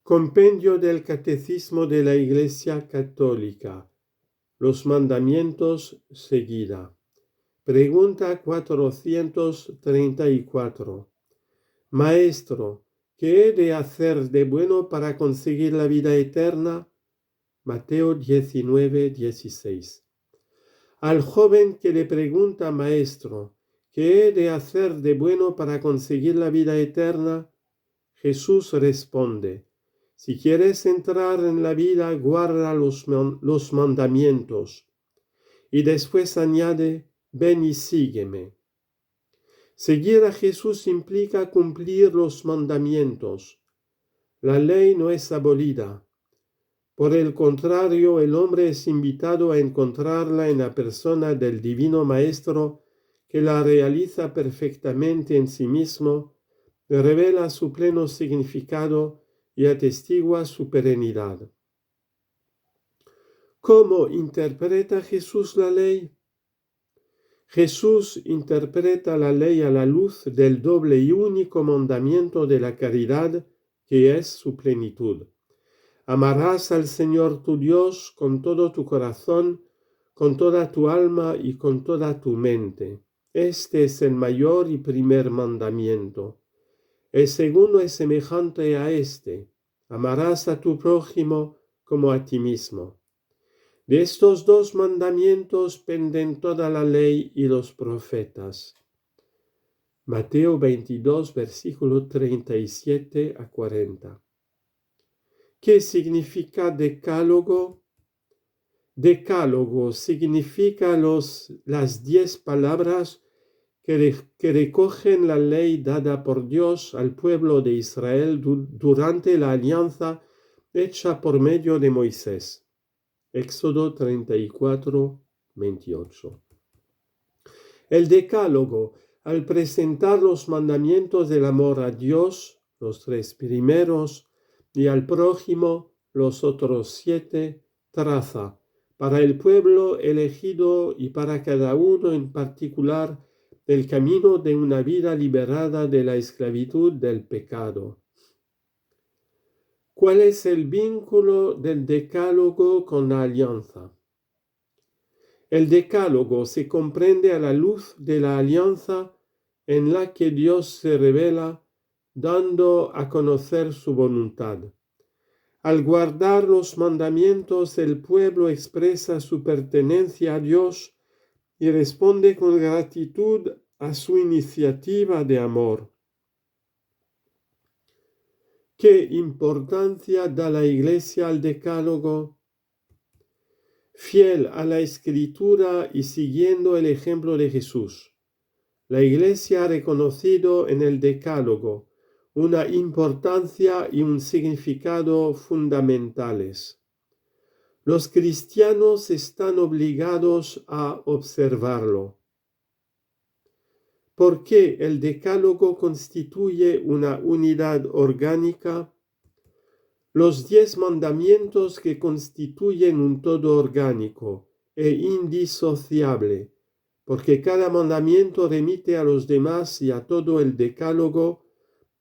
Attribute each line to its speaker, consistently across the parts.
Speaker 1: Compendio del Catecismo de la Iglesia Católica. Los mandamientos seguida. Pregunta 434. Maestro, ¿qué he de hacer de bueno para conseguir la vida eterna? Mateo 19:16. Al joven que le pregunta, Maestro, ¿qué he de hacer de bueno para conseguir la vida eterna? Jesús responde, si quieres entrar en la vida, guarda los mandamientos. Y después añade, ven y sígueme. Seguir a Jesús implica cumplir los mandamientos. La ley no es abolida. Por el contrario, el hombre es invitado a encontrarla en la persona del Divino Maestro que la realiza perfectamente en sí mismo, revela su pleno significado y atestigua su perenidad. ¿Cómo interpreta Jesús la ley? Jesús interpreta la ley a la luz del doble y único mandamiento de la caridad, que es su plenitud. Amarás al Señor tu Dios con todo tu corazón, con toda tu alma y con toda tu mente. Este es el mayor y primer mandamiento. El segundo es semejante a este. Amarás a tu prójimo como a ti mismo. De estos dos mandamientos penden toda la ley y los profetas. Mateo 22, versículo 37 a 40. ¿Qué significa decálogo? Decálogo significa las 10 palabras que recogen la ley dada por Dios al pueblo de Israel durante la alianza hecha por medio de Moisés. Éxodo 34, 28. El decálogo, al presentar los mandamientos del amor a Dios, los 3 primeros, y al prójimo, los otros 7, traza, para el pueblo elegido y para cada uno en particular, el camino de una vida liberada de la esclavitud del pecado. ¿Cuál es el vínculo del decálogo con la alianza? El decálogo se comprende a la luz de la alianza en la que Dios se revela, dando a conocer su voluntad. Al guardar los mandamientos, el pueblo expresa su pertenencia a Dios y responde con gratitud a su iniciativa de amor. ¿Qué importancia da la Iglesia al decálogo? Fiel a la Escritura y siguiendo el ejemplo de Jesús, la Iglesia ha reconocido en el decálogo una importancia y un significado fundamentales. Los cristianos están obligados a observarlo. ¿Por qué el decálogo constituye una unidad orgánica? Los 10 mandamientos que constituyen un todo orgánico e indisociable, porque cada mandamiento remite a los demás y a todo el decálogo.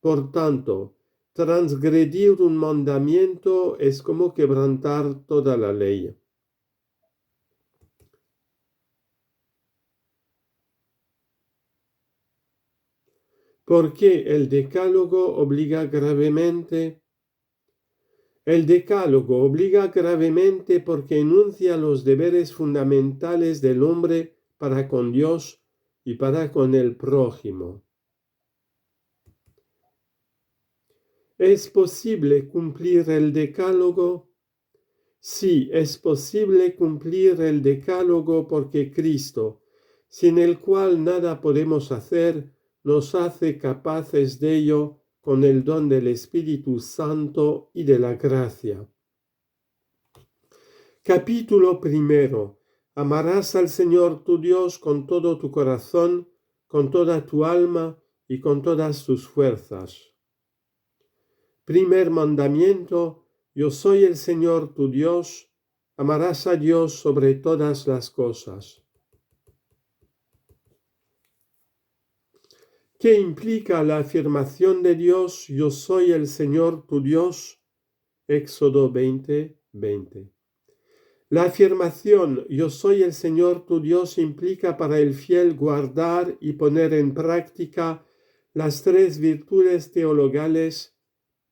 Speaker 1: Por tanto, transgredir un mandamiento es como quebrantar toda la ley. ¿Por qué el decálogo obliga gravemente? El decálogo obliga gravemente porque enuncia los deberes fundamentales del hombre para con Dios y para con el prójimo. ¿Es posible cumplir el decálogo? Sí, es posible cumplir el decálogo porque Cristo, sin el cual nada podemos hacer, nos hace capaces de ello con el don del Espíritu Santo y de la gracia. Capítulo 1. Amarás al Señor tu Dios con todo tu corazón, con toda tu alma y con todas tus fuerzas. Primer mandamiento: yo soy el Señor tu Dios. Amarás a Dios sobre todas las cosas. ¿Qué implica la afirmación de Dios, yo soy el Señor tu Dios? Éxodo 20:20. La afirmación "Yo soy el Señor tu Dios" implica para el fiel guardar y poner en práctica las tres virtudes teologales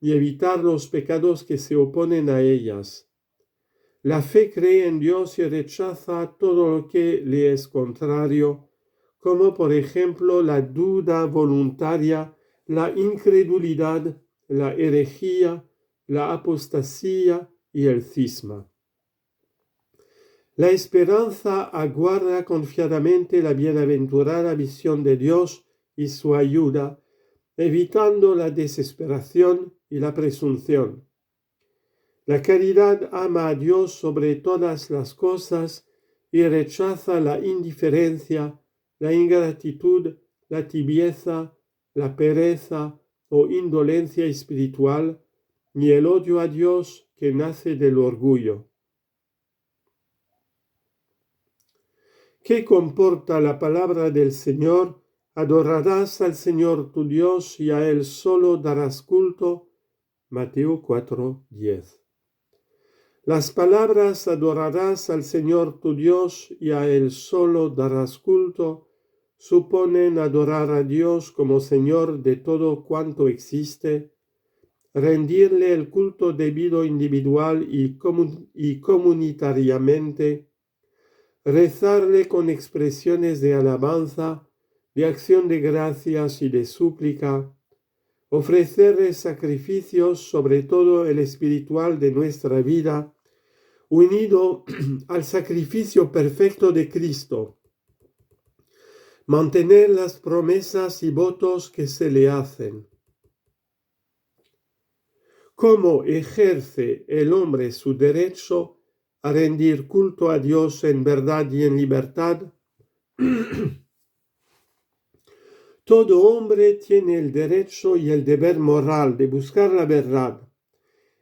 Speaker 1: y evitar los pecados que se oponen a ellas. La fe cree en Dios y rechaza todo lo que le es contrario, como por ejemplo la duda voluntaria, la incredulidad, la herejía, la apostasía y el cisma. La esperanza aguarda confiadamente la bienaventurada visión de Dios y su ayuda, evitando la desesperación y la presunción. La caridad ama a Dios sobre todas las cosas y rechaza la indiferencia, la ingratitud, la tibieza, la pereza o indolencia espiritual, ni el odio a Dios que nace del orgullo. ¿Qué comporta la palabra del Señor? Adorarás al Señor tu Dios y a Él solo darás culto. Mateo 4:10. Las palabras adorarás al Señor tu Dios y a Él solo darás culto suponen adorar a Dios como Señor de todo cuanto existe, rendirle el culto debido individual y comunitariamente, rezarle con expresiones de alabanza, de acción de gracias y de súplica, ofrecerle sacrificios, sobre todo el espiritual de nuestra vida, unido al sacrificio perfecto de Cristo, mantener las promesas y votos que se le hacen. ¿Cómo ejerce el hombre su derecho a rendir culto a Dios en verdad y en libertad? Todo hombre tiene el derecho y el deber moral de buscar la verdad,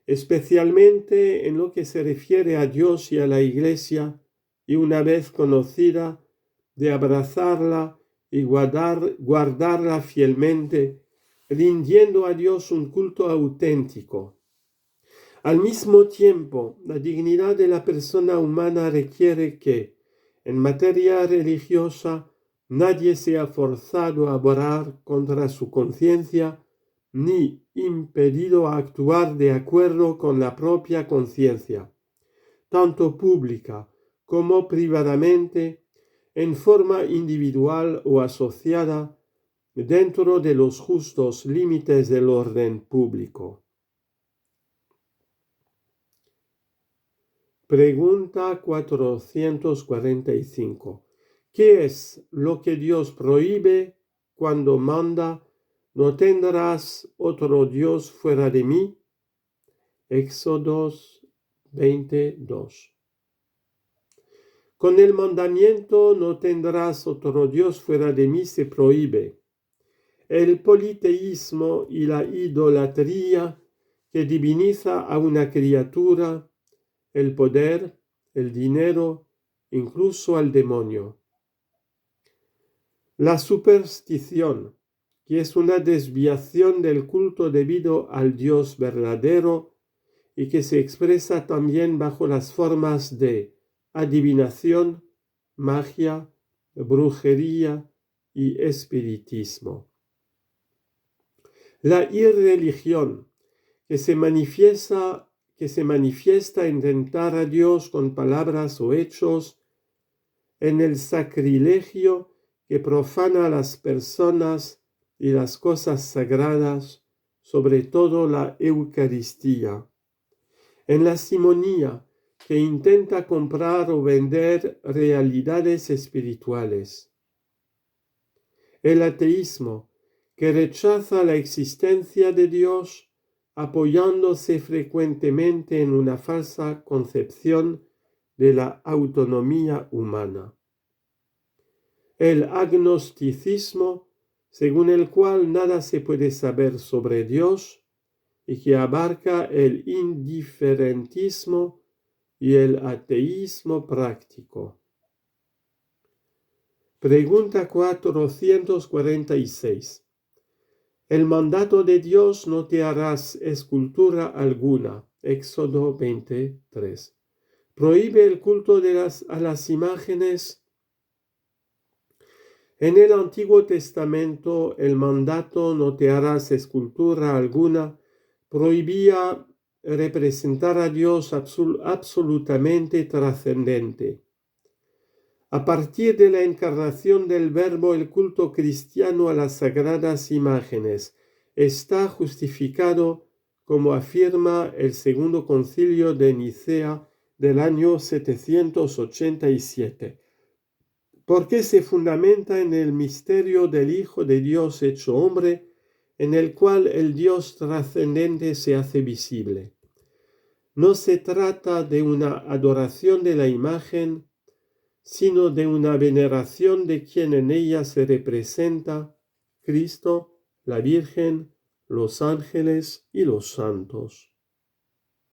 Speaker 1: especialmente en lo que se refiere a Dios y a la Iglesia, y una vez conocida, de abrazarla y guardarla fielmente, rindiendo a Dios un culto auténtico. Al mismo tiempo, la dignidad de la persona humana requiere que, en materia religiosa, nadie sea forzado a orar contra su conciencia, ni impedido a actuar de acuerdo con la propia conciencia, tanto pública como privadamente, en forma individual o asociada, dentro de los justos límites del orden público. Pregunta 445. ¿Qué es lo que Dios prohíbe cuando manda: no tendrás otro Dios fuera de mí? Éxodo 22. Con el mandamiento "no tendrás otro Dios fuera de mí" se prohíbe el politeísmo y la idolatría que diviniza a una criatura, el poder, el dinero, incluso al demonio. La superstición, que es una desviación del culto debido al Dios verdadero y que se expresa también bajo las formas de adivinación, magia, brujería y espiritismo. La irreligión, que se manifiesta en tentar a Dios con palabras o hechos, en el sacrilegio que profana a las personas y las cosas sagradas, sobre todo la Eucaristía, en la simonía, que intenta comprar o vender realidades espirituales, el ateísmo, que rechaza la existencia de Dios, apoyándose frecuentemente en una falsa concepción de la autonomía humana. El agnosticismo, según el cual nada se puede saber sobre Dios y que abarca el indiferentismo y el ateísmo práctico. Pregunta 446. El mandato de Dios: no te harás escultura alguna, Éxodo 23. Prohíbe el culto a las imágenes. En el Antiguo Testamento el mandato "no te harás escultura alguna" prohibía representar a Dios absolutamente trascendente. A partir de la encarnación del Verbo, el culto cristiano a las sagradas imágenes está justificado, como afirma el Segundo Concilio de Nicea del año 787, porque se fundamenta en el misterio del Hijo de Dios hecho hombre, en el cual el Dios trascendente se hace visible. No se trata de una adoración de la imagen, sino de una veneración de quien en ella se representa: Cristo, la Virgen, los ángeles y los santos.